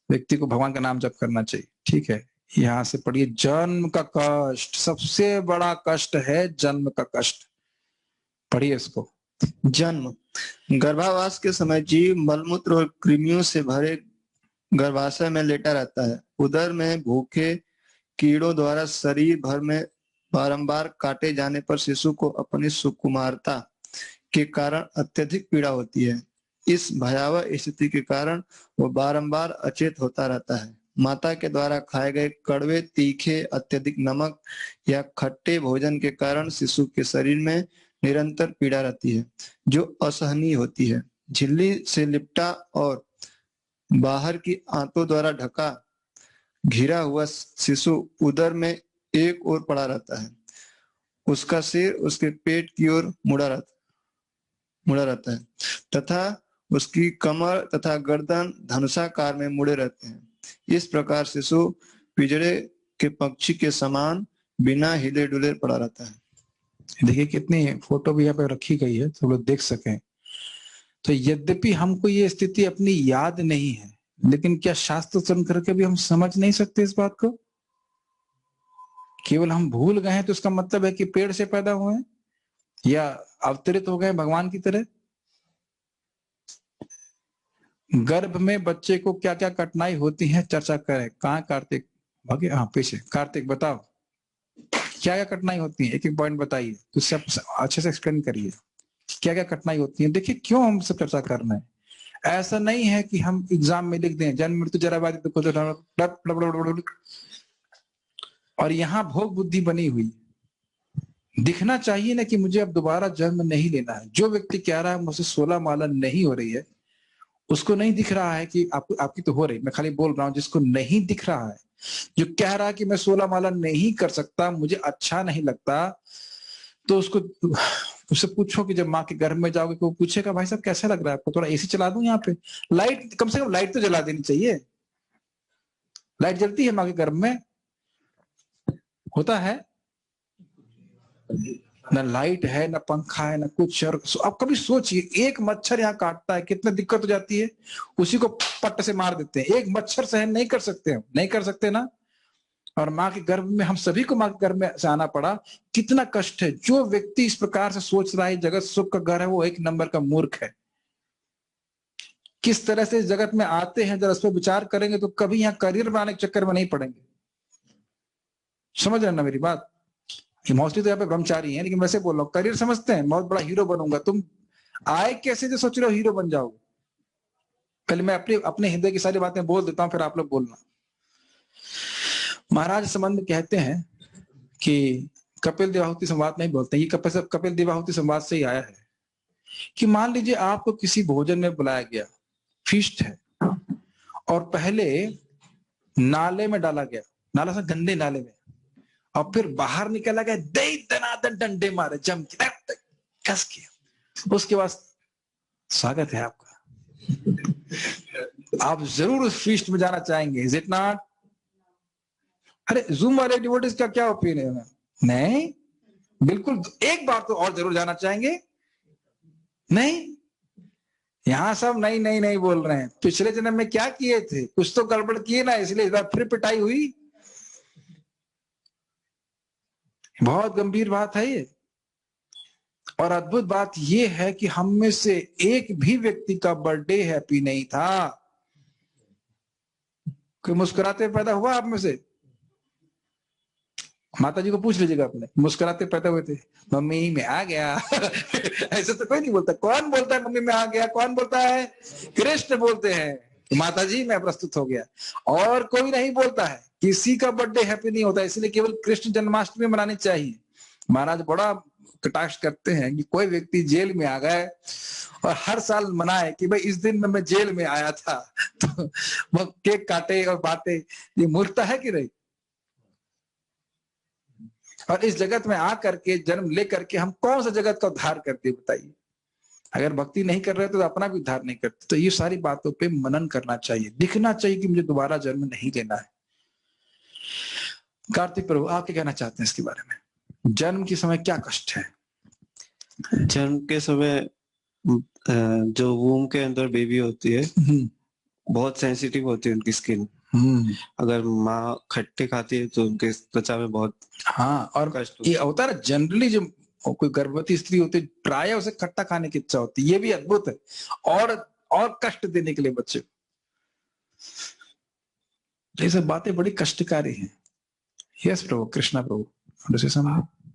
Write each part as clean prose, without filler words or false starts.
व्यक्ति को भगवान का नाम जप करना चाहिए, ठीक है। यहाँ से पढ़िए, जन्म का कष्ट, सबसे बड़ा कष्ट है जन्म का कष्ट। पढ़िए इसको। जन्म, गर्भावास के समय जीव मलमूत्र और कृमियों से भरे गर्भाशय में लेटा रहता है। उदर में भूखे कीड़ों द्वारा शरीर भर में बारंबार काटे जाने पर शिशु को अपनी सुकुमारता के कारण अत्यधिक पीड़ा होती है। इस भयावह स्थिति के कारण वो बारंबार अचेत होता रहता है। माता के द्वारा खाए गए कड़वे, तीखे, अत्यधिक नमक या खट्टे भोजन के कारण शिशु के शरीर में निरंतर पीड़ा रहती है, जो असहनीय होती है। झिल्ली से लिपटा और बाहर की आंतों द्वारा ढका घिरा हुआ शिशु उदर में एक ओर पड़ा रहता है। उसका सिर उसके पेट की ओर मुड़ा रहता है तथा उसकी कमर तथा गर्दन धनुषाकार में मुड़े रहते हैं। इस प्रकार शिशु पिंजरे के पक्षी के समान बिना हिले डुले पड़ा रहता है। देखिए कितनी फोटो भी यहाँ पे रखी गई है, सब लोग देख सकें। तो यद्यपि हमको ये स्थिति अपनी याद नहीं है, लेकिन क्या शास्त्र सुन करके भी हम समझ नहीं सकते इस बात को? केवल हम भूल गए हैं तो इसका मतलब है कि पेड़ से पैदा हुए हैं या अवतरित हो गए भगवान की तरह? गर्भ में बच्चे को क्या क्या कठिनाई होती है, चर्चा करें। कहाँ कार्तिक भागे? हाँ पीछे। कार्तिक बताओ क्या क्या कठिनाई होती है, एक एक पॉइंट बताइए, तो सब अच्छे से एक्सप्लेन करिए क्या क्या कठिनाई होती है। देखिए क्यों हम सब चर्चा कर रहे हैं। ऐसा नहीं है कि हम एग्जाम में लिख दें जन्म मृत्यु जरा व्याधि दुख, और यहाँ भोग बुद्धि बनी हुई। दिखना चाहिए ना कि मुझे अब दोबारा जन्म नहीं लेना है। जो व्यक्ति कह रहा है मुझसे 16 माला नहीं हो रही है, उसको नहीं दिख रहा है कि आपकी तो हो रही, मैं खाली बोल रहा हूं। जिसको नहीं दिख रहा है, जो कह रहा है कि मैं 16 माला नहीं कर सकता, मुझे अच्छा नहीं लगता, तो उससे पूछो कि जब माँ के गर्भ में जाओगे तो वो पूछेगा भाई साहब कैसा लग रहा है आपको, थोड़ा एसी चला दूं यहाँ पे, लाइट कम से कम लाइट तो जला देनी चाहिए। लाइट जलती है माँ के गर्भ में? होता है ना, लाइट है ना पंखा है ना कुछ। और अब कभी सोचिए, एक मच्छर यहाँ काटता है कितनी दिक्कत हो जाती है, उसी को पट्ट से मार देते हैं। एक मच्छर सहन नहीं कर सकते हम, नहीं कर सकते ना। और माँ के गर्भ में, हम सभी को माँ के गर्भ में से आना पड़ा, कितना कष्ट है। जो व्यक्ति इस प्रकार से सोच रहा है जगत सुख का घर है, वो एक नंबर का मूर्ख है। किस तरह से इस जगत में आते हैं, जरा इस पर विचार करेंगे तो कभी यहाँ करियर बनाने के चक्कर में नहीं पड़ेंगे। समझ रहे ना मेरी बात? मोस्टली तो यहाँ पे ब्रह्मचारी है, लेकिन वैसे बोल रहा हूँ, करियर समझते हैं, बहुत बड़ा हीरो बनूंगा। तुम आए कैसे जो सोच रहे हो हीरो बन जाओगे? पहले मैं अपने हृदय की सारी बातें बोल देता हूँ, फिर आप लोग बोलना। महाराज संबंध कहते हैं कि कपिल देवाहुति संवाद नहीं बोलते, ये कपिल देवाहुति संवाद से ही आया है कि मान लीजिए आपको किसी भोजन में बुलाया गया, फीस्ट है, और पहले नाले में डाला गया, नाला सा गंदे नाले में, और फिर बाहर निकला गया, दे दनादन डंडे मारे जम के कस के, उसके बाद स्वागत है आपका, आप जरूर उस फीस्ट में जाना चाहेंगे, इज इट नॉट? अरे जूम वाले डिवोटीज का क्या ओपिनियन है? नहीं, बिल्कुल। एक बार तो और जरूर जाना चाहेंगे। नहीं, यहां सब नहीं नहीं नहीं बोल रहे हैं। पिछले जन्म में क्या किए थे, कुछ तो गड़बड़ किए ना, इसलिए इस बार फिर पिटाई हुई। बहुत गंभीर बात है ये। और अद्भुत बात ये है कि हम में से एक भी व्यक्ति का बर्थडे हैप्पी नहीं था। कोई मुस्कुराते पैदा हुआ आप में से? माता जी को पूछ लीजिएगा अपने, मुस्कुराते पैदा हुए थे? मम्मी मैं आ गया। ऐसे तो कोई नहीं बोलता। कौन बोलता है मम्मी मैं आ गया? कौन बोलता है? कृष्ण बोलते हैं माता जी मैं प्रस्तुत हो गया। और कोई नहीं बोलता है। किसी का बर्थडे हैप्पी नहीं होता, इसलिए केवल कृष्ण जन्माष्टमी मनानी चाहिए। महाराज बड़ा कटाक्ष करते हैं कि कोई व्यक्ति जेल में आ गए और हर साल मनाए कि भाई इस दिन में मैं जेल में आया था, तो वो केक काटे और बांटे। ये मूर्खता है कि नहीं? और इस जगत में आकर के जन्म लेकर के हम कौन सा जगत का उद्धार करते बताइए? अगर भक्ति नहीं कर रहे तो अपना भी उद्धार नहीं करते। तो ये सारी बातों पे मनन करना चाहिए, दिखना चाहिए कि मुझे दोबारा जन्म नहीं लेना है। कार्तिक प्रभु आप क्या कहना चाहते हैं इसके बारे में? जन्म के समय क्या कष्ट है? जन्म के समय जो वूम के अंदर बेबी होती है बहुत सेंसिटिव होती है उनकी स्किन। अगर माँ खट्टे खाती है तो उनके त्वचा में बहुत हाँ, और कष्ट ये होता है ना जनरली, जो कोई गर्भवती स्त्री होती है प्राय उसे खट्टा खाने की इच्छा होती है। ये भी अद्भुत है, और कष्ट देने के लिए बच्चे को। ये सब बातें बड़ी कष्टकारी हैं। यस प्रभु, कृष्णा प्रभु,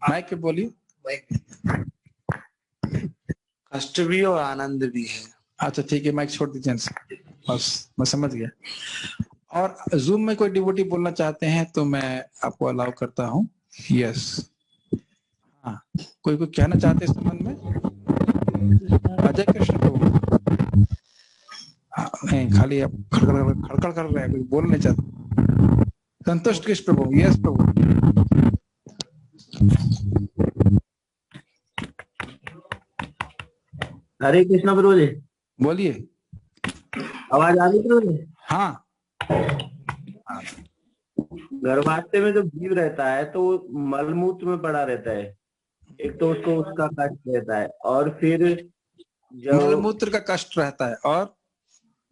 माइक पे बोलिए। कष्ट भी और आनंद भी है। अच्छा ठीक है, माइक छोड़ दीजिए, बस मैं समझ गया। और जूम में कोई डिवोटी बोलना चाहते हैं तो मैं आपको अलाउ करता हूँ। यस, हाँ, कोई कहना चाहते हैं इस संबंध में? अजय कृष्ण प्रभु, नहीं, खाली आप खड़खड़ कर रहे हैं, कोई बोल नहीं चाहते। संतुष्ट कृष्ण प्रभु, यस प्रभु। हरे कृष्णा प्रभु जी, बोलिए। आवाज आ रही प्रभु जी? हाँ, गर्भाशय में जो जीव रहता है तो वो मलमूत्र में पड़ा रहता है। एक तो उसको उसका कष्ट रहता है, और फिर जो मलमूत्र का कष्ट रहता है, और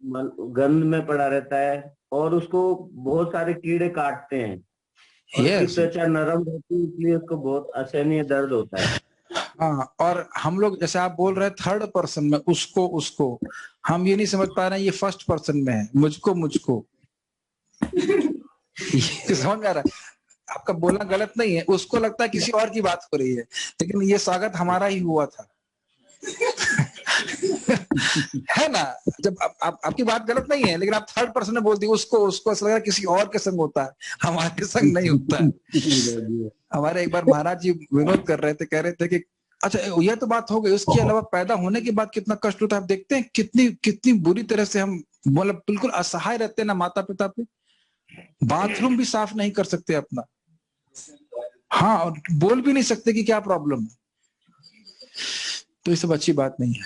गंध में पड़ा रहता है, और उसको बहुत सारे कीड़े काटते हैं, और उसकी यस, त्वचा नरम रहती है, इसलिए उसको बहुत असहनीय दर्द होता है। हाँ, और हम लोग जैसे आप बोल रहे हैं थर्ड पर्सन में, उसको हम ये नहीं समझ पा रहे हैं ये फर्स्ट पर्सन में है, मुझको ये समझ में आ रहा है? आपका बोलना गलत नहीं है, उसको लगता है किसी और की बात हो रही है, लेकिन ये स्वागत हमारा ही हुआ था। है ना? जब आपकी बात गलत नहीं है, लेकिन आप थर्ड पर्सन में बोलती, उसको ऐसा लगा किसी और के संग होता है, हमारे संग नहीं होता है। हमारे एक बार महाराज जी विनोद कर रहे थे, कह रहे थे कि अच्छा यह तो बात हो गई, उसके अलावा पैदा होने के बाद कितना कष्ट होता है। आप देखते हैं कितनी बुरी तरह से हम मतलब बिल्कुल असहाय रहते हैं ना माता पिता पे। बाथरूम भी साफ नहीं कर सकते अपना, हाँ, और बोल भी नहीं सकते कि क्या प्रॉब्लम है। तो ये सब अच्छी बात नहीं है।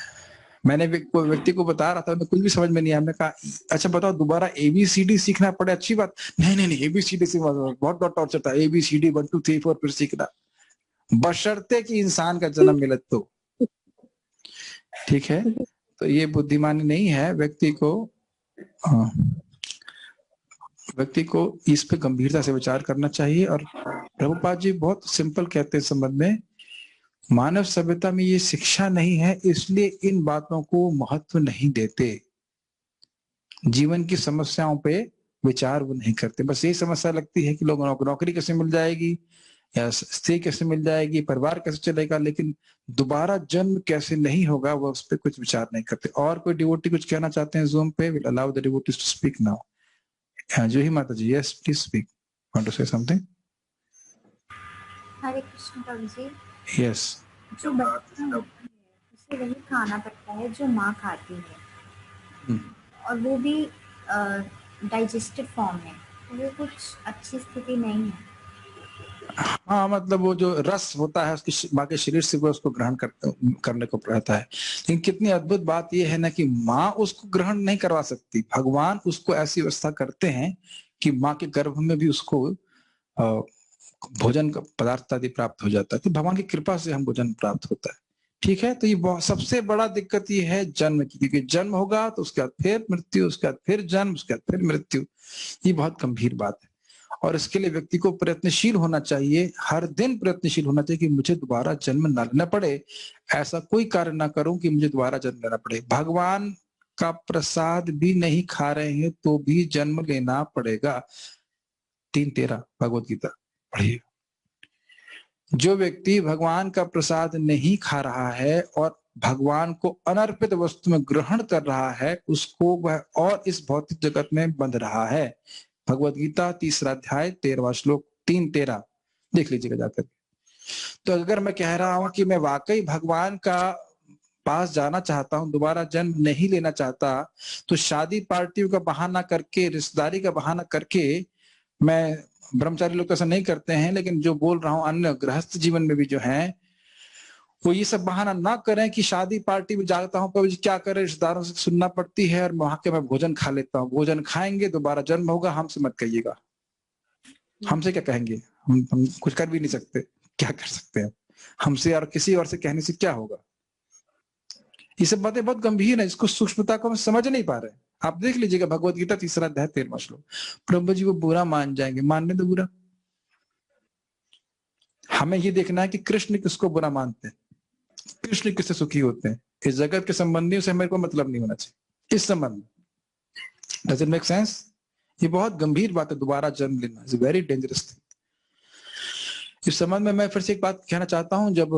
मैंने कोई व्यक्ति को बता रहा था, कुछ भी समझ में नहीं आया। हमने कहा अच्छा बताओ, दोबारा ABCD सीखना पड़े, अच्छी बात नहीं, ABCD से बहुत टॉर्चर था। ABCD 1 2 3 4 फिर सीखना, बशर्ते कि इंसान का जन्म मिले तो ठीक है। तो ये बुद्धिमानी नहीं है। व्यक्ति को इस पे गंभीरता से विचार करना चाहिए। और प्रभुपाद जी बहुत सिंपल कहते हैं संबंध में, मानव सभ्यता में ये शिक्षा नहीं है, इसलिए इन बातों को महत्व नहीं देते। जीवन की समस्याओं पे विचार वो नहीं करते। बस यही समस्या लगती है कि लोग नौकरी कैसे मिल जाएगी, या स्त्री कैसे मिल जाएगी, परिवार कैसे चलेगा, लेकिन दोबारा जन्म कैसे नहीं होगा वो उस पर कुछ विचार नहीं करते। और कोई डिवोटी कुछ कहना चाहते हैं जूम पे? Will allow the devotees to speak now. जो ही माता जी, yes please speak, want to say something. Hare Krishna प्रभु जी। यस, जो बच्चा होता है उसे वही खाना पड़ता है जो माँ खाती है, और वो भी डाइजेस्टिव फॉर्म में, तो वो कुछ अच्छी स्थिति नहीं है। हाँ, मतलब वो जो रस होता है उसकी माँ के शरीर से वो उसको ग्रहण करने को रहता है। लेकिन कितनी अद्भुत बात ये है ना कि माँ उसको ग्रहण नहीं करवा सकती, भगवान उसको ऐसी व्यवस्था करते हैं कि माँ के गर्भ में भी उसको भोजन का पदार्थ आदि प्राप्त हो जाता है। तो भगवान की कृपा से हम भोजन प्राप्त होता है, ठीक है। तो ये सबसे बड़ा दिक्कत ये है जन्म की, क्योंकि जन्म होगा तो उसके बाद फिर मृत्यु, उसके बाद फिर जन्म, उसके बाद फिर मृत्यु। ये बहुत गंभीर बात है, और इसके लिए व्यक्ति को प्रयत्नशील होना चाहिए, हर दिन प्रयत्नशील होना चाहिए कि मुझे दोबारा जन्म न लेना पड़े, ऐसा कोई कार्य ना करूं कि मुझे दोबारा जन्म लेना पड़े। भगवान का प्रसाद भी नहीं खा रहे हैं तो भी जन्म लेना पड़ेगा। 3:13 भगवत गीता पढ़िए। जो व्यक्ति भगवान का प्रसाद नहीं खा रहा है और भगवान को अनर्पित वस्तु में ग्रहण कर रहा है, उसको वह और इस भौतिक जगत में बंध रहा है। भगवत गीता 3 अध्याय 13वां श्लोक 3:13 देख लीजिएगा जाकर। तो अगर मैं कह रहा हूं कि मैं वाकई भगवान का पास जाना चाहता हूं, दोबारा जन्म नहीं लेना चाहता, तो शादी पार्टियों का बहाना करके, रिश्तेदारी का बहाना करके, मैं ब्रह्मचारी लोग तो ऐसा नहीं करते हैं, लेकिन जो बोल रहा हूं अन्य गृहस्थ जीवन में भी जो है, वो ये सब बहाना ना करें कि शादी पार्टी में जाता हूं पर क्या करें, रिश्तेदारों से सुनना पड़ती है और वहां के मैं भोजन खा लेता हूँ। भोजन खाएंगे दोबारा जन्म होगा, हमसे मत कहिएगा। हमसे क्या कहेंगे? हम कुछ कर भी नहीं सकते, क्या कर सकते हैं हमसे, और किसी और से कहने से क्या होगा? ये सब बातें बहुत गंभीर है, इसको सूक्ष्मता को हम समझ नहीं पा रहे। आप देख लीजिएगा भगवत गीता 3 अध्याय 13वां श्लोक। प्रभु जी वो बुरा मान जाएंगे, मानने दो बुरा। हमें ये देखना है कि कृष्ण किसको बुरा मानते हैं, कृष्ण किससे सुखी होते हैं। इस जगत के संबंधियों से हमें कोई मतलब नहीं होना चाहिए इस संबंध में। Does it make sense? ये बहुत गंभीर बात है, दोबारा जन्म लेना इज वेरी डेंजरस थिंग। इस संबंध में मैं फिर से एक बात कहना चाहता हूं। जब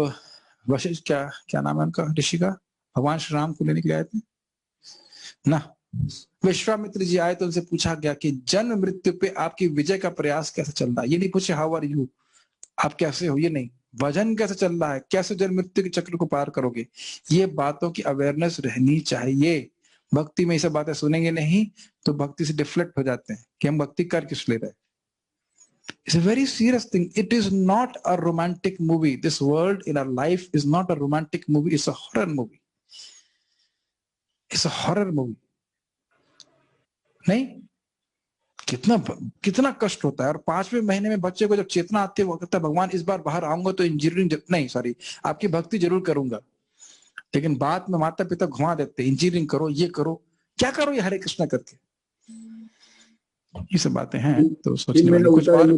वशिष्ठ, क्या नाम है उनका, ऋषि का, भगवान श्री राम को लेने के लिए आए थे ना, विश्वामित्र जी आए तो उनसे पूछा गया कि जन्म मृत्यु पे आपकी विजय का प्रयास कैसे चल रहा है। ये नहीं पूछे हाउ आर यू, आप कैसे हो, ये नहीं, वजन कैसे चल रहा है, कैसे जन्म मृत्यु के चक्र को पार करोगे। ये बातों की अवेयरनेस रहनी चाहिए। भक्ति में ये सब बातें सुनेंगे नहीं तो भक्ति से डिफ्लेक्ट हो जाते हैं कि हम भक्ति कर किस ले रहे हैं। It's a very serious thing. It is not a romantic movie. This world in our life is not a romantic movie. It's a horror movie. It's a horror movie. नहीं, कितना कष्ट होता है। और 5वें महीने में बच्चे को जब चेतना आती है वो कहता है भगवान इस बार बाहर आऊंगा तो इंजीनियरिंग नहीं, सॉरी, आपकी भक्ति जरूर करूंगा। लेकिन बाद में माता पिता घुमा देते, इंजीनियरिंग करो, ये करो, क्या करो ये हरे कृष्णा करके। ये सब बातें हैं तो सोचने वाली। कुछ और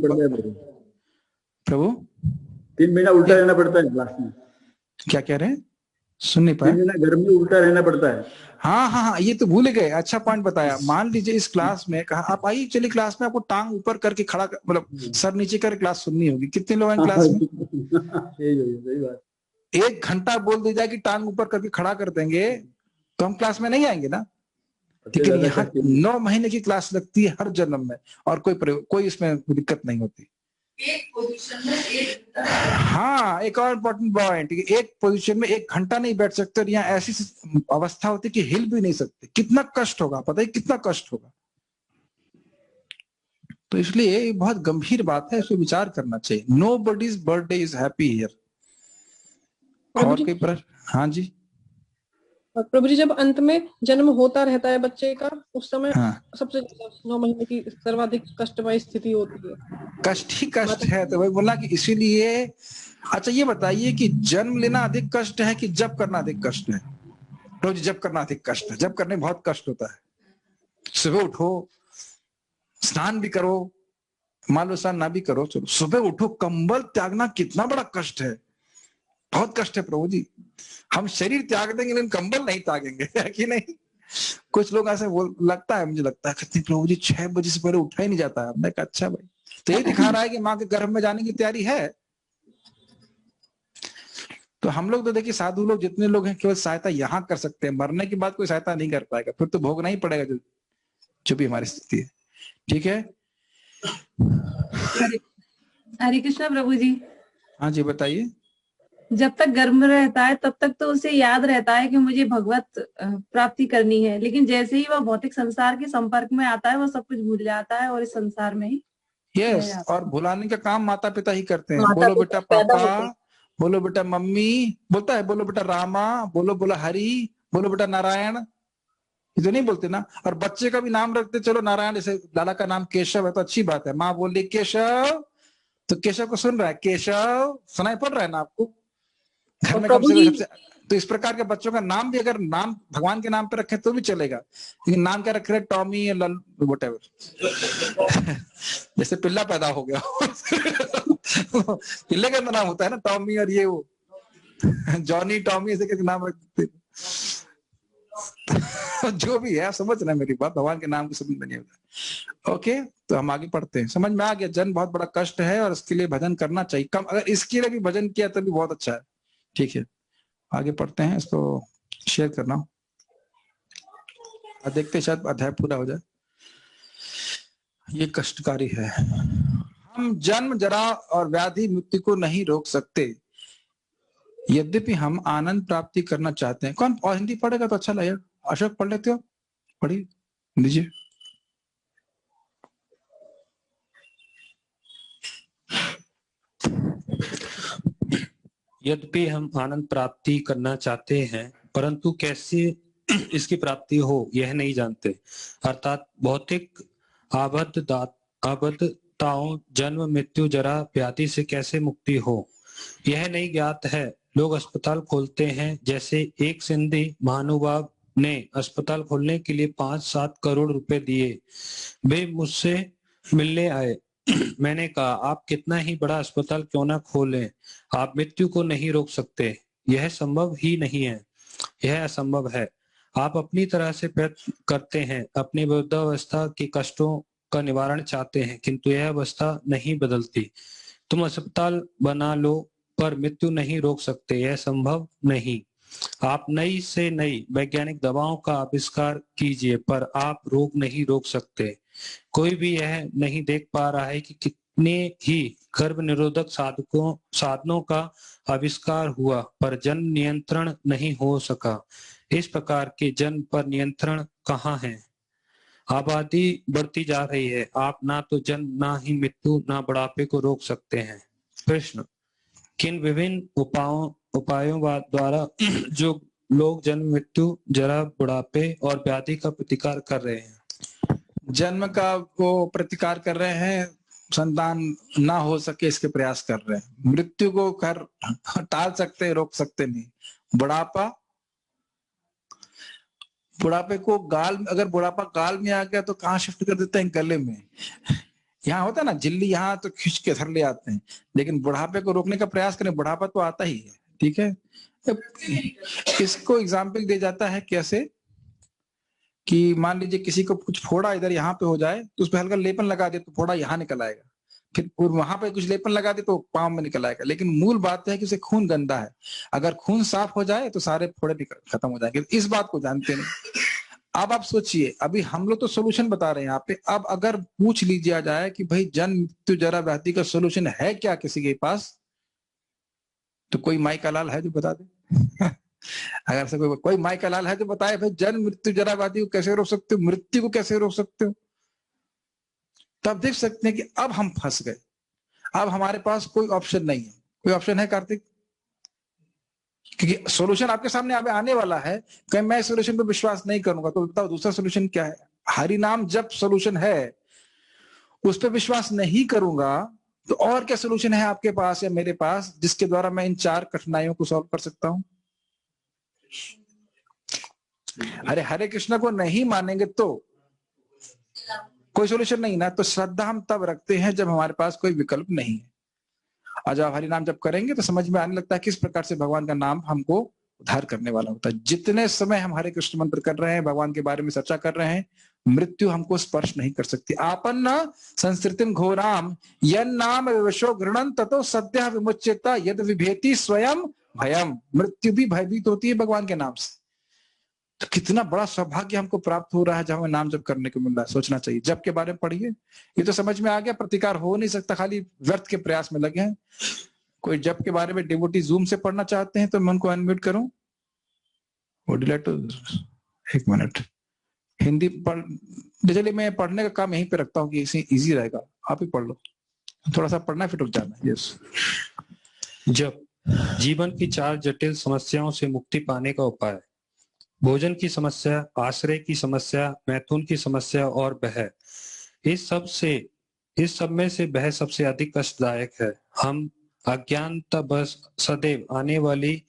प्रभु 3 महीना उल्टा रहना पड़ता है क्लास में। क्या कह रहे हैं, सुन नहीं पाए? 3 महीना घर में उल्टा रहना पड़ता है। हाँ, ये तो भूल गए। अच्छा पॉइंट बताया। मान लीजिए इस क्लास में कहा आप आइए, चलिए क्लास में, आपको टांग ऊपर करके खड़ा मतलब सर नीचे करके क्लास सुननी होगी। कितने लोग हैं क्लास में? सही बात। 1 घंटा बोल दी जाए कि टांग ऊपर करके खड़ा कर देंगे तो हम क्लास में नहीं आएंगे ना। लेकिन यहाँ 9 महीने की क्लास लगती है हर जन्म में और कोई इसमें दिक्कत नहीं होती। एक पोजीशन में 1 घंटा। हाँ, एक और इम्पोर्टेंट पॉइंट, एक पोजीशन में 1 घंटा नहीं बैठ सकते और यहाँ ऐसी अवस्था होती कि हिल भी नहीं सकते। कितना कष्ट होगा, पता है कितना कष्ट होगा। तो इसलिए ये बहुत गंभीर बात है, इस पर विचार करना चाहिए। Nobody's birthday is happy here। और कोई प्रश्न? हाँ जी प्रभु जी, जब अंत में जन्म होता रहता है बच्चे का, उस समय सबसे 9 महीने की सर्वाधिक कष्टमय स्थिति होती है। कष्ट ही कष्ट है, तो वही बोला कि इसीलिए। अच्छा ये बताइए कि जन्म लेना अधिक कष्ट है कि जब करना अधिक कष्ट है? रोज जब करना अधिक कष्ट है। जब करने में बहुत कष्ट होता है। सुबह उठो, स्नान भी करो, मान लो स्नान ना भी करो, चलो सुबह उठो, कंबल त्यागना कितना बड़ा कष्ट है, बहुत कष्ट है प्रभु जी। हम शरीर त्याग देंगे लेकिन कंबल नहीं त्यागेंगे, है कि नहीं? कुछ लोग ऐसे लगता है, मुझे लगता है कहते प्रभु जी 6 बजे से पहले उठा ही नहीं जाता है। हमने कहा अच्छा भाई, तो ये दिखा रहा है कि माँ के गर्भ में जाने की तैयारी है। तो हम लोग तो देखिए, साधु लोग जितने लोग हैं केवल सहायता यहाँ कर सकते हैं, मरने के बाद कोई सहायता नहीं कर पाएगा, फिर तो भोगना ही पड़ेगा जो भी हमारी स्थिति है। ठीक है, हरे कृष्णा प्रभु जी। हाँ जी बताइए। जब तक गर्भ में रहता है तब तक तो उसे याद रहता है कि मुझे भगवत प्राप्ति करनी है, लेकिन जैसे ही वह भौतिक संसार के संपर्क में आता है वह सब कुछ भूल जाता है और इस संसार में ही यस और भुलाने का काम माता पिता ही करते हैं। बोलो बेटा पापा, बोलो बेटा मम्मी, बोलता है बोलो बेटा रामा, बोलो बोला हरि, बोलो बेटा नारायण, ये तो नहीं बोलते ना। और बच्चे का भी नाम रखते, चलो नारायण, जैसे लाला का नाम केशव है तो अच्छी बात है, माँ बोल रही केशव तो केशव को सुन रहा है, केशव सुनाई पड़ रहा है ना आपको घर में कम से कम। तो इस प्रकार के बच्चों का नाम भी अगर नाम भगवान के नाम पे रखे तो भी चलेगा, लेकिन नाम क्या रख रहे हैं, टॉमी या व्हाटएवर, जैसे पिल्ला पैदा हो गया पिल्ले का नाम होता है ना टॉमी, और ये वो जॉनी टॉमी ऐसे करके नाम रखते जो भी है, समझ रहे हैं मेरी बात, भगवान के नाम को समझ में नहीं होता। ओके, तो हम आगे पढ़ते हैं। समझ में आ गया, जन्म बहुत बड़ा कष्ट है और इसके लिए भजन करना चाहिए कम, अगर इसके लिए भी भजन किया तो भी बहुत अच्छा है। ठीक है, आगे पढ़ते हैं, इसको शेयर करना और देखते हैं शायद अध्याय पूरा हो जाए। ये कष्टकारी है। हम जन्म जरा और व्याधि मृत्यु को नहीं रोक सकते, यद्यपि हम आनंद प्राप्ति करना चाहते हैं। कौन और हिंदी पढ़ेगा तो अच्छा लगेगा? अशोक पढ़ लेते हो, पढ़िए लीजिए। यद्यपि हम आनंद प्राप्ति करना चाहते हैं, परंतु कैसे इसकी प्राप्ति हो यह नहीं जानते। अर्थात भौतिक आबद्धताओं, जन्म मृत्यु जरा व्याधि से कैसे मुक्ति हो यह नहीं ज्ञात है। लोग अस्पताल खोलते हैं, जैसे एक सिंधी महानुभाव ने अस्पताल खोलने के लिए 5-7 करोड़ रुपए दिए। वे मुझसे मिलने आए। मैंने कहा, आप कितना ही बड़ा अस्पताल क्यों ना खोलें, आप मृत्यु को नहीं रोक सकते। यह संभव ही नहीं है, यह असंभव है। आप अपनी तरह से प्रयत्न करते हैं, अपनी वृद्धावस्था के कष्टों का निवारण चाहते हैं, किंतु यह अवस्था नहीं बदलती। तुम अस्पताल बना लो पर मृत्यु नहीं रोक सकते, यह संभव नहीं। आप नई से नई वैज्ञानिक दवाओं का आविष्कार कीजिए पर आप रोग नहीं रोक सकते। कोई भी यह नहीं देख पा रहा है कि कितने ही गर्भ निरोधक साधनों का आविष्कार हुआ पर जन्म नियंत्रण नहीं हो सका। इस प्रकार के जन्म पर नियंत्रण कहाँ है? आबादी बढ़ती जा रही है। आप ना तो जन्म, ना ही मृत्यु, ना बुढ़ापे को रोक सकते हैं। प्रश्न, किन विभिन्न उपायों द्वारा जो लोग जन्म, मृत्यु, जरा, बुढ़ापे और व्याधि का प्रतिकार कर रहे हैं? जन्म का वो प्रतिकार कर रहे हैं, संतान ना हो सके इसके प्रयास कर रहे हैं। मृत्यु को टाल सकते, रोक सकते नहीं। बुढ़ापे को अगर बुढ़ापा गाल में आ गया तो कहाँ शिफ्ट कर देते हैं? गले में। यहाँ होता है ना झिल्ली, यहाँ तो खींच के धर ले आते हैं, लेकिन बुढ़ापे को रोकने का प्रयास करें, बुढ़ापा तो आता ही है। ठीक है, इसको एग्जाम्पल दिया जाता है कैसे कि मान लीजिए किसी को कुछ फोड़ा इधर यहाँ पे हो जाए तो उस पर हल्का लेपन लगा दे तो फोड़ा यहाँ निकल आएगा, फिर वहां पे कुछ लेपन लगा दे तो पाँव में निकल आएगा। लेकिन मूल बात है कि उसे खून गंदा है, अगर खून साफ हो जाए तो सारे फोड़े खत्म हो जाएंगे। इस बात को जानते नहीं। अब आप सोचिए, अभी हम लोग तो सोल्यूशन बता रहे हैं यहाँ पे। अब अगर पूछ लीजिए जाए कि भाई जन्म, मृत्यु, जरा, व्याधि का सोल्यूशन है क्या किसी के पास, तो कोई माई का लाल है जो बता दे? अगर से कोई माई का लाल है जो बताए भाई जन्म, मृत्यु, जरा, व्याधि को कैसे रोक सकते हो, मृत्यु को कैसे रोक सकते हो, तब देख सकते हैं कि अब हम फंस गए। अब हमारे पास कोई ऑप्शन नहीं है। कोई ऑप्शन है कार्तिक? क्योंकि सॉल्यूशन आपके सामने आने वाला है। कहीं मैं सॉल्यूशन पे विश्वास नहीं करूंगा तो बताओ दूसरा सॉल्यूशन क्या है? हरि नाम जब सॉल्यूशन है, उस पर विश्वास नहीं करूंगा तो और क्या सॉल्यूशन है आपके पास या मेरे पास जिसके द्वारा मैं इन 4 कठिनाइयों को सॉल्व कर सकता हूं? अरे हरे कृष्ण को नहीं मानेंगे तो कोई सॉल्यूशन नहीं ना। तो श्रद्धा हम तब रखते हैं जब हमारे पास कोई विकल्प नहीं है। और जब हरि नाम जब करेंगे तो समझ में आने लगता है किस प्रकार से भगवान का नाम हमको उद्धार करने वाला होता है। जितने समय हम हरे कृष्ण मंत्र कर रहे हैं, भगवान के बारे में चर्चा कर रहे हैं, मृत्यु हमको स्पर्श नहीं कर सकती। आपन्न संस्कृतिम घोराम यन नाम विवशो गृणन ततो सद्यः विमुच्यता यद विभेति स्वयं भयम। मृत्यु भी भयभीत होती है भगवान के नाम से। तो कितना बड़ा सौभाग्य हमको प्राप्त हो रहा है जब हमें नाम जप करने को मिल रहा है। सोचना चाहिए। जप के बारे में पढ़िए, ये तो समझ में आ गया प्रतिकार हो नहीं सकता, खाली व्यर्थ के प्रयास में लगे हैं। कोई जप के बारे में डिवोटी जूम से पढ़ना चाहते हैं तो मैं उनको अनम्यूट करूं? एक मिनट, हिंदी पढ़, चलिए मैं पढ़ने का काम यहीं पे रखता हूँ कि इजी रहेगा, आप ही पढ़ लो। थोड़ा सा पढ़ना फिर रुक जाना। यस। जप जीवन की 4 जटिल समस्याओं से मुक्ति पाने का उपाय। भोजन की समस्या, आश्रय की समस्या, मैथुन की समस्या और भय। इस सब में से भय सबसे अधिक कष्टदायक है। हम अज्ञानता बस सदैव आने वाली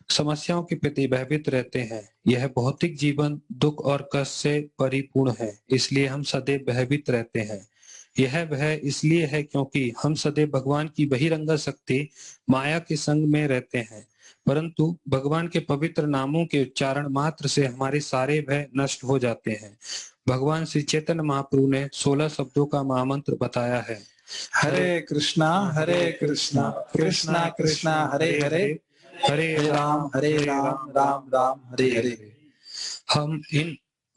समस्याओं के प्रति भयभीत रहते हैं। यह भौतिक जीवन दुख और कष्ट से परिपूर्ण है, इसलिए हम सदैव भयभीत रहते हैं। यह भय इसलिए है क्योंकि हम सदैव भगवान की बहिरंग शक्ति माया के संग में रहते हैं, परंतु भगवान के पवित्र नामों के उच्चारण मात्र से हमारे सारे भय नष्ट हो जाते हैं। भगवान श्री चैतन्य महाप्रभु ने 16 शब्दों का महामंत्र बताया है। हरे कृष्णा कृष्णा कृष्णा हरे हरे, हरे राम राम राम हरे हरे।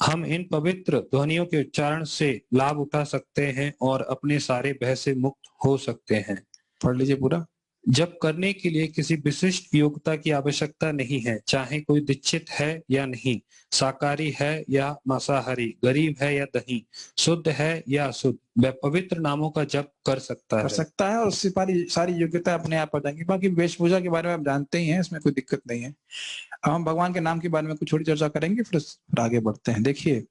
हम इन पवित्र ध्वनियों के उच्चारण से लाभ उठा सकते हैं और अपने सारे भय से मुक्त हो सकते हैं। पढ़ लीजिए पूरा। जप करने के लिए किसी विशिष्ट योग्यता की आवश्यकता नहीं है, चाहे कोई दीक्षित है या नहीं, शाकाहारी है या मांसाहारी, गरीब है या धनी, शुद्ध है या अशुद्ध, वह पवित्र नामों का जप कर सकता है और उससे सारी योग्यता अपने आप आ जाएंगी। बाकी वेशभूषा के बारे में आप जानते ही हैं, इसमें कोई दिक्कत नहीं है। अब हम भगवान के नाम के बारे में कुछ थोड़ी चर्चा करेंगे, फिर आगे बढ़ते हैं। देखिए,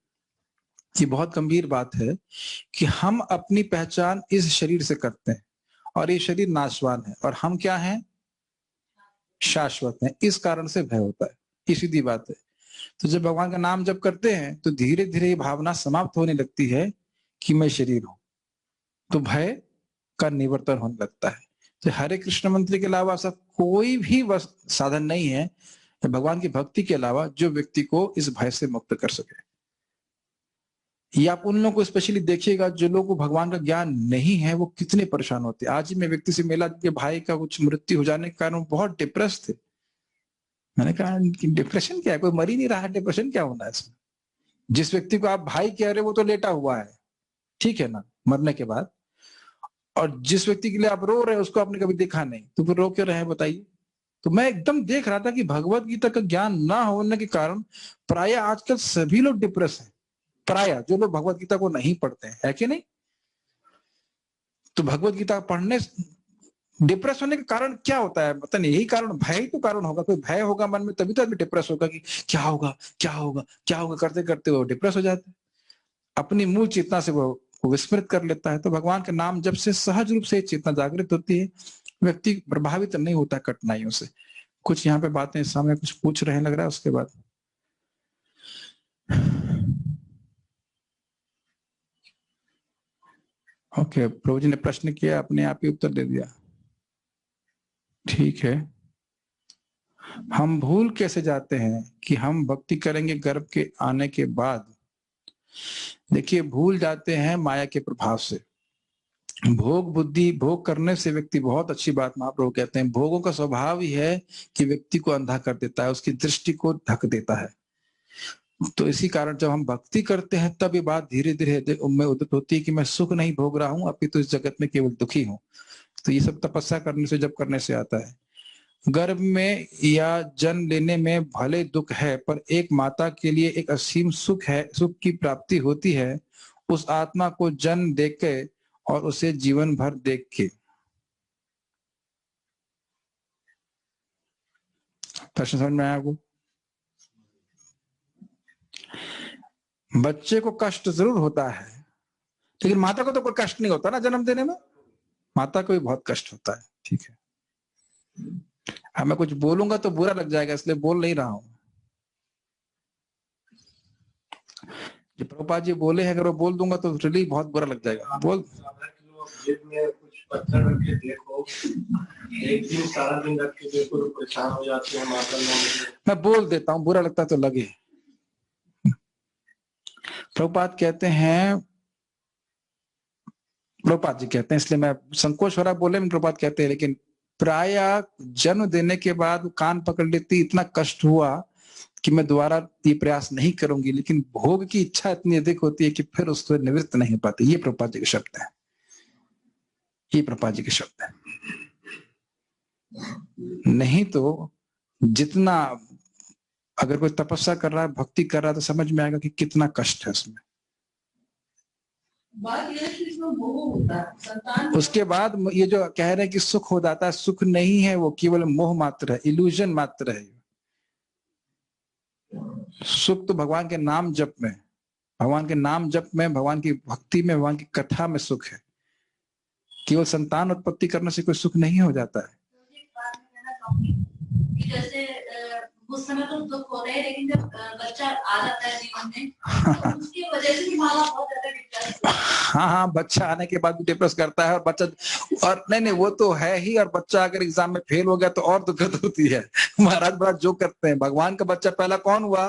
ये बहुत गंभीर बात है कि हम अपनी पहचान इस शरीर से करते हैं और ये शरीर नाशवान है और हम क्या हैं? शाश्वत हैं। इस कारण से भय होता है। ये सीधी बात है। तो जब भगवान का नाम जप करते हैं तो धीरे धीरे ये भावना समाप्त होने लगती है कि मैं शरीर हूं, तो भय का निवर्तन होने लगता है। तो हरे कृष्ण मंत्र के अलावा ऐसा कोई भी साधन नहीं है भगवान की भक्ति के अलावा जो व्यक्ति को इस भय से मुक्त कर सके। ये आप उन लोगों को स्पेशली देखिएगा जो लोगों को भगवान का ज्ञान नहीं है वो कितने परेशान होते हैं। आज ही मैं व्यक्ति से मिला कि भाई का कुछ मृत्यु हो जाने के कारण बहुत डिप्रेस थे। मैंने कहा कि डिप्रेशन क्या है, कोई मर ही नहीं रहा है, डिप्रेशन क्या होना है इसमें। जिस व्यक्ति को आप भाई कह रहे हो वो तो लेटा हुआ है, ठीक है ना, मरने के बाद, और जिस व्यक्ति के लिए आप रो रहे हैं उसको आपने कभी देखा नहीं, तो फिर रो क्यों रहे हैं बताइए। तो मैं एकदम देख रहा था कि भगवत गीता का ज्ञान ना होने के कारण प्राय आजकल सभी लोग डिप्रेस हैं, प्राय जो लोग भगवत गीता को नहीं पढ़ते हैं, है कि नहीं। तो भगवत गीता पढ़ने डिप्रेस होने का कारण क्या होता है, मतलब यही कारण, भय ही तो कारण होगा। कोई भय होगा मन में तभी तो आदमी डिप्रेस होगा कि क्या होगा क्या होगा क्या होगा करते करते वो डिप्रेस हो जाता है, अपनी मूल चेतना से वो विस्मृत कर लेता है। तो भगवान का नाम जब से सहज रूप से चेतना जागृत होती है, व्यक्ति प्रभावित नहीं होता कठिनाइयों से। कुछ यहाँ पे बातें सामने कुछ पूछ रहे हैं लग रहा है, उसके बाद ओके, प्रभु जी ने प्रश्न किया, अपने आप ही उत्तर दे दिया, ठीक है। हम भूल कैसे जाते हैं कि हम भक्ति करेंगे गर्भ के आने के बाद। देखिए, भूल जाते हैं माया के प्रभाव से। भोग बुद्धि, भोग करने से व्यक्ति, बहुत अच्छी बात महाप्रभु कहते हैं, भोगों का स्वभाव ही है कि व्यक्ति को अंधा कर देता है, उसकी दृष्टि को ढक देता है। तो इसी कारण जब हम भक्ति करते हैं तब ये बात धीरे धीरे उनमें उदित होती है कि मैं सुख नहीं भोग रहा हूं, अभी तो इस जगत में केवल दुखी हूं। तो ये सब तपस्या करने से, जब करने से आता है। गर्भ में या जन्म लेने में भले दुख है, पर एक माता के लिए एक असीम सुख है, सुख की प्राप्ति होती है उस आत्मा को जन्म देके और उसे जीवन भर देख के। प्रश्न समझ में आया आपको? बच्चे को कष्ट जरूर होता है, लेकिन माता को तो कोई कष्ट नहीं होता ना जन्म देने में, माता को भी बहुत कष्ट होता है, ठीक है। अब मैं कुछ बोलूंगा तो बुरा लग जाएगा, इसलिए बोल नहीं रहा हूं। जो प्रभुपाद जी बोले हैं, अगर वो बोल दूंगा तो रियली बहुत बुरा लग जाएगा। बोल। कुछ पत्थर रख के देखो, एक दिन सारा दिन रख के देखो तो परेशान हो जाते हैं माता लोग। मैं बोल देता हूँ, बुरा लगता तो लगे। प्रभुपाद कहते हैं, प्रभुपाद जी कहते हैं, इसलिए मैं संकोच हो रहा बोले, प्रभुपाद कहते हैं, लेकिन प्राय जन्म देने के बाद कान पकड़ लेती, इतना कष्ट हुआ कि मैं दोबारा ये प्रयास नहीं करूंगी, लेकिन भोग की इच्छा इतनी अधिक होती है कि फिर उसको निवृत्त नहीं हो पाती। ये प्रभुपाद जी के शब्द है, ये प्रभुपाद जी के शब्द है। नहीं तो जितना, अगर कोई तपस्या कर रहा है, भक्ति कर रहा है, तो समझ में आएगा कि कितना कष्ट है उसमें। उसके बाद ये जो कह रहे हैं कि सुख हो जाता है, सुख नहीं है, वो केवल मोह मात्र है, इल्यूजन मात्र है। सुख तो भगवान के नाम जप में, भगवान के नाम जप में, भगवान की भक्ति में, भगवान की कथा में सुख है। केवल संतान उत्पत्ति करने से कोई सुख नहीं हो जाता है। जैसे उस समय तो दुख हो रहे हैं, लेकिन जब बच्चा आ जाता है जीवन में तो उसकी वजह से भी माला बहुत ज्यादा डिप्रेस। हाँ, बच्चा आने के बाद भी डिप्रेस करता है, और बच्चा, और नहीं वो तो है ही, और बच्चा अगर एग्जाम में फेल हो गया तो और दिक्कत होती है। महाराज बड़ा जोक करते हैं, भगवान का बच्चा पहला कौन हुआ?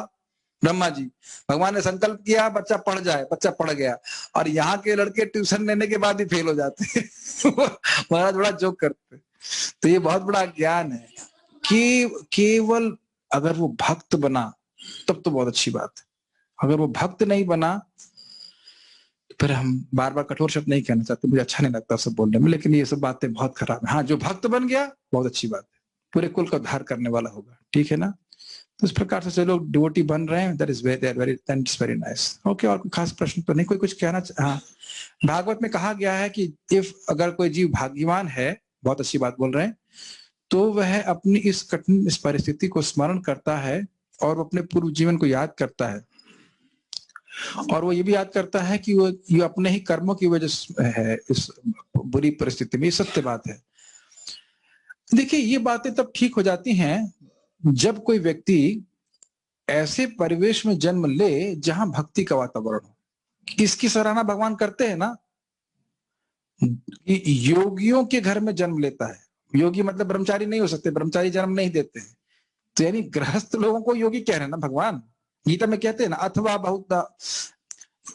ब्रह्मा जी। भगवान ने संकल्प किया बच्चा पढ़ जाए, बच्चा पढ़ गया, और यहाँ के लड़के ट्यूशन लेने के बाद भी फेल हो जाते हैं। महाराज बड़ा जोक करते हैं। तो ये बहुत बड़ा ज्ञान है कि केवल अगर वो भक्त बना तब तो बहुत अच्छी बात है, अगर वो भक्त नहीं बना तो फिर हम बार बार कठोर शब्द नहीं कहना चाहते, मुझे अच्छा नहीं लगता सब बोलने में, लेकिन ये सब बातें बहुत खराब है। हाँ, जो भक्त बन गया बहुत अच्छी बात है, पूरे कुल का उद्धार करने वाला होगा, ठीक है ना। तो इस प्रकार से जो लोग डिवोटी बन रहे हैं, that is very nice. Okay, और कोई खास प्रश्न तो नहीं, कोई कुछ कहना? हाँ, भागवत में कहा गया है कि इफ अगर कोई जीव भाग्यवान है, बहुत अच्छी बात बोल रहे हैं, तो वह अपनी इस कठिन इस परिस्थिति को स्मरण करता है और वो अपने पूर्व जीवन को याद करता है, और वो ये भी याद करता है कि वो ये अपने ही कर्मों की वजह से है इस बुरी परिस्थिति में। ये सत्य बात है। देखिए, ये बातें तब ठीक हो जाती हैं जब कोई व्यक्ति ऐसे परिवेश में जन्म ले जहां भक्ति का वातावरण हो। इसकी सराहना भगवान करते हैं ना, योगियों के घर में जन्म लेता है। योगी मतलब ब्रह्मचारी नहीं हो सकते, ब्रह्मचारी जन्म नहीं देते हैं, तो यानी गृहस्थ लोगों को योगी कह रहे हैं ना भगवान। गीता में कहते हैं ना, अथवा बहुत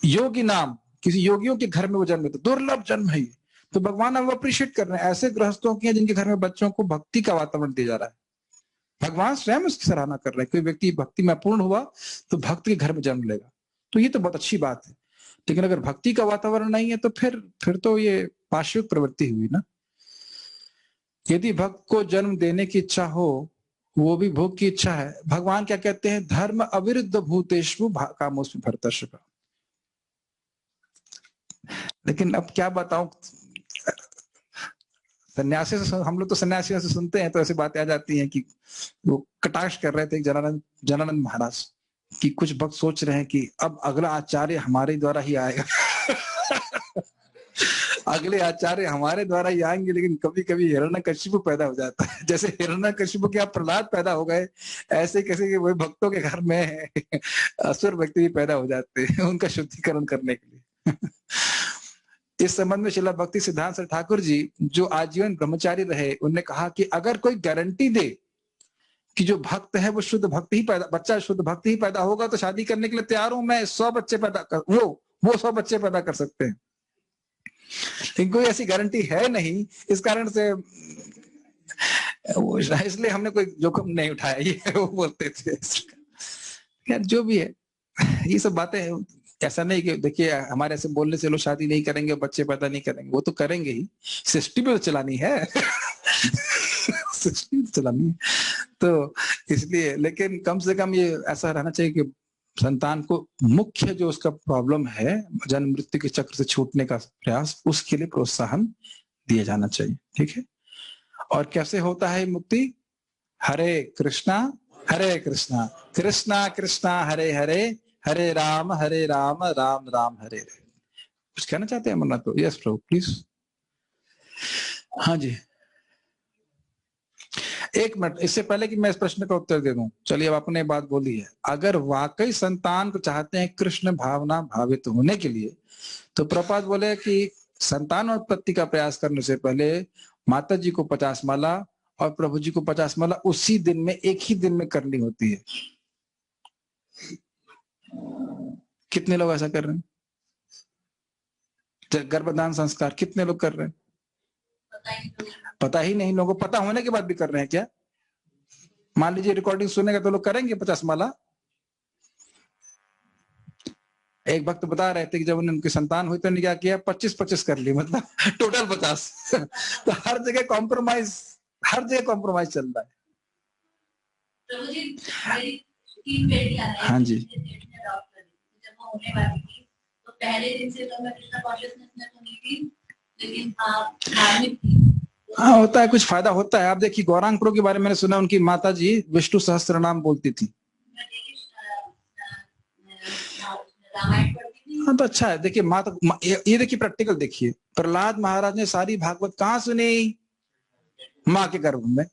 योगी नाम, किसी योगियों के घर में वो जन्म लेते, दुर्लभ जन्म है ये। तो भगवान अब अप्रिशिएट कर रहे हैं ऐसे गृहस्थों की जिनके घर में बच्चों को भक्ति का वातावरण दिया जा रहा है। भगवान स्वयं उसकी सराहना कर रहे हैं। कोई व्यक्ति भक्ति में पूर्ण हुआ तो भक्त के घर में जन्म लेगा, तो ये तो बहुत अच्छी बात है। लेकिन अगर भक्ति का वातावरण नहीं है तो फिर तो ये पार्श्विक प्रवृत्ति हुई ना। यदि भक्त को जन्म देने की इच्छा हो, वो भी भोग की इच्छा है, भगवान क्या कहते हैं, धर्म अविरुद्ध भूतेषु कामोस्मि भरतर्षभ। लेकिन अब क्या बताऊं, सन्यासी से हम लोग तो सन्यासियों से सुनते हैं तो ऐसी बातें आ जाती हैं कि वो कटाक्ष कर रहे थे जनानंद महाराज कि कुछ भक्त सोच रहे हैं कि अब अगला आचार्य हमारे द्वारा ही आएगा अगले आचार्य हमारे द्वारा ही आएंगे। लेकिन कभी कभी हिरण्यकशिपु पैदा हो जाता है। जैसे हिरण्यकशिपु के आप प्रहलाद पैदा हो गए, ऐसे कैसे कि वही भक्तों के घर में असुर व्यक्ति भी पैदा हो जाते हैं उनका शुद्धिकरण करने के लिए। इस संबंध में श्रील भक्ति सिद्धांत ठाकुर जी जो आजीवन ब्रह्मचारी रहे, उन्होंने कहा कि अगर कोई गारंटी दे कि जो भक्त है वो शुद्ध भक्त ही पैदा, बच्चा शुद्ध भक्त ही पैदा होगा, तो शादी करने के लिए तैयार हूं मैं। 100 बच्चे पैदा कर, वो 100 बच्चे पैदा कर सकते हैं। लेकिन कोई ऐसी गारंटी है नहीं, इस कारण से इसलिए हमने कोई जोखिम नहीं उठाया, ये वो बोलते थे। यार जो भी है, ये सब बातें ऐसा नहीं कि देखिए हमारे ऐसे बोलने से लोग शादी नहीं करेंगे, बच्चे पैदा नहीं करेंगे, वो तो करेंगे ही, सिस्टम तो चलानी है सिस्टम तो चलानी है। तो इसलिए, लेकिन कम से कम ये ऐसा रहना चाहिए कि संतान को मुख्य जो उसका प्रॉब्लम है, जन्म मृत्यु के चक्र से छूटने का प्रयास, उसके लिए प्रोत्साहन दिया जाना चाहिए। ठीक है। और कैसे होता है मुक्ति? हरे कृष्णा कृष्णा कृष्णा हरे हरे, हरे राम राम राम हरे हरे। कुछ कहना चाहते हैं अमरनाथ? तो यस प्रभु प्लीज। हाँ जी, एक मिनट, इससे पहले कि मैं इस प्रश्न का उत्तर दे दूं, चलिए अब आपने बात बोली है, अगर वाकई संतान को चाहते हैं कृष्ण भावना भावित होने के लिए, तो प्रपात बोले कि संतान उत्पत्ति का प्रयास करने से पहले माता जी को 50 माला और प्रभु जी को 50 माला उसी दिन में, एक ही दिन में करनी होती है। कितने लोग ऐसा कर रहे हैं? गर्भदान संस्कार कितने लोग कर रहे हैं? पता ही नहीं। लोगों को पता होने के बाद भी कर रहे हैं क्या? मान लीजिए रिकॉर्डिंग सुनेगा तो लोग करेंगे 50 माला। एक भक्त बता रहे थे कि जब उनकी संतान हुई तो उन्होंने क्या किया, 25-25 कर ली, मतलब टोटल 50 तो हर जगह कॉम्प्रोमाइज चल रहा है। प्रभु जी, मेरी 3 बेटियां हैं। हाँ जी। जब वो होने वाली थी तो पहले दिन से तो मैं कृष्ण कॉन्शियसनेस में तो नहीं थी, लेकिन धार्मिक थी। हाँ, होता है, कुछ फायदा होता है। आप देखिए गौरांग प्रो के बारे में मैंने सुना, उनकी माता जी विष्णु सहस्त्र नाम बोलती थी। हाँ तो अच्छा है। देखिए माता, ये देखिए प्रैक्टिकल देखिए, प्रहलाद महाराज ने सारी भागवत कहाँ सुनी? माँ के गर्भ में।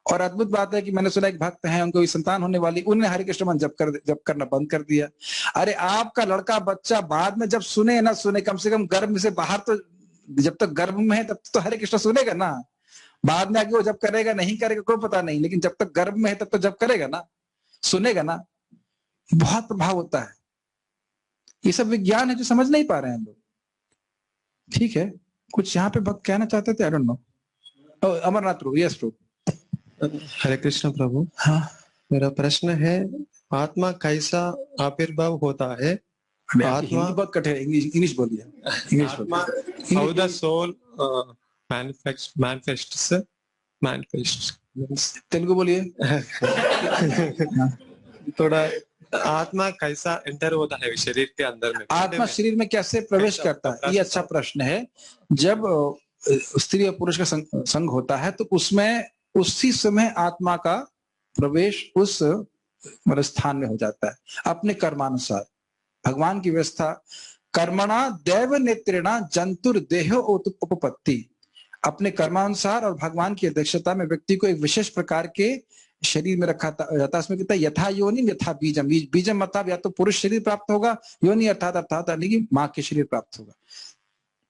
और अद्भुत बात है कि मैंने सुना एक भक्त हैं, उनको संतान होने वाली, उन्हें हरे कृष्ण मन जप करना बंद कर दिया। अरे आपका लड़का बच्चा बाद में जब सुने ना सुने, कम से कम गर्भ से बाहर तो, जब तक गर्भ में है तब तो हरे कृष्ण सुनेगा ना। बाद में आगे वो जब करेगा नहीं करेगा कोई पता नहीं, लेकिन जब तक गर्भ में है तब तो जब करेगा ना, सुनेगा ना। बहुत प्रभाव होता है। ये सब विज्ञान है जो समझ नहीं पा रहे हैं लोग। ठीक है, कुछ यहाँ पे भक्त कहना चाहते थे, आई डोंट नो। अमरनाथ प्रभु, यस प्रभु। हरे कृष्ण प्रभु। हाँ, मेरा प्रश्न है, आत्मा कैसा आविर्भाव होता है? आत्मा बहुत कठिन, इंग्लिश बोलिए। इंग्लिश बोलिए। How the soul manifests Telugu बोलिए। थोड़ा, आत्मा कैसा एंटर होता है शरीर के अंदर में? आत्मा शरीर में कैसे प्रवेश करता है, ये अच्छा प्रश्न है। जब स्त्री और पुरुष का संग होता है तो उसमें उसी समय आत्मा का प्रवेश उस स्थान में हो जाता है, अपने कर्मानुसार। भगवान की व्यवस्था, कर्मणा दैव नेत्रेणा जंतुर देहो उपपत्ति। अपने कर्मानुसार और भगवान की अध्यक्षता में व्यक्ति को एक विशेष प्रकार के शरीर में रखा जाता है, उसमें कहता है यथा योनि यथा बीजम, बीजम मतलब या तो पुरुष शरीर प्राप्त होगा, योनि अर्थात अर्थात यानी कि माँ के शरीर प्राप्त होगा।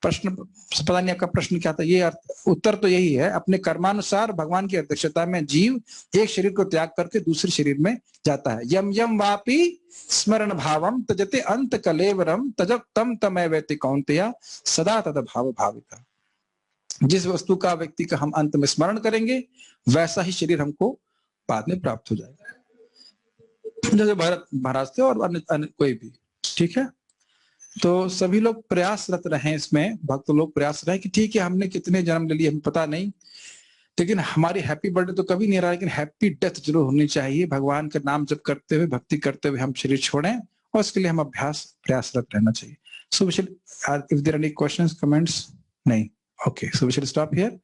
प्रश्न पता नहीं आपका प्रश्न क्या था, ये उत्तर तो यही है, अपने कर्मानुसार भगवान की अध्यक्षता में जीव एक शरीर को त्याग करके दूसरे शरीर में जाता है। यम यम वापी स्मरण भावम तजते अंत कलेवरम तजब तम तमैवेति कौन्तेय सदा तद भाव भाविका। जिस वस्तु का व्यक्ति का हम अंत में स्मरण करेंगे वैसा ही शरीर हमको बाद में प्राप्त हो जाएगा, जैसे भारत महाराज थे और अन्य कोई भी। ठीक है, तो सभी लोग प्रयासरत रहे, इसमें भक्त लोग प्रयास रहे कि ठीक है हमने कितने जन्म ले लिए हमें पता नहीं, लेकिन हमारी हैप्पी बर्थडे तो कभी नहीं रहा, लेकिन हैप्पी डेथ जरूर होनी चाहिए। भगवान का नाम जप करते हुए भक्ति करते हुए हम शरीर छोड़ें और उसके लिए हम अभ्यास प्रयासरत रहना चाहिए। So we should, if there are any questions comments, नहीं, okay, so we should stop here.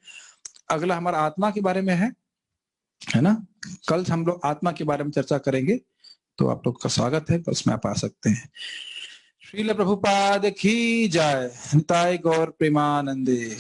अगला हमारा आत्मा के बारे में है ना, कल हम लोग आत्मा के बारे में चर्चा करेंगे, तो आप लोग का स्वागत है, उसमें आप आ सकते हैं। श्रील प्रभुपाद की जय, निताय गौर प्रेमानंदे।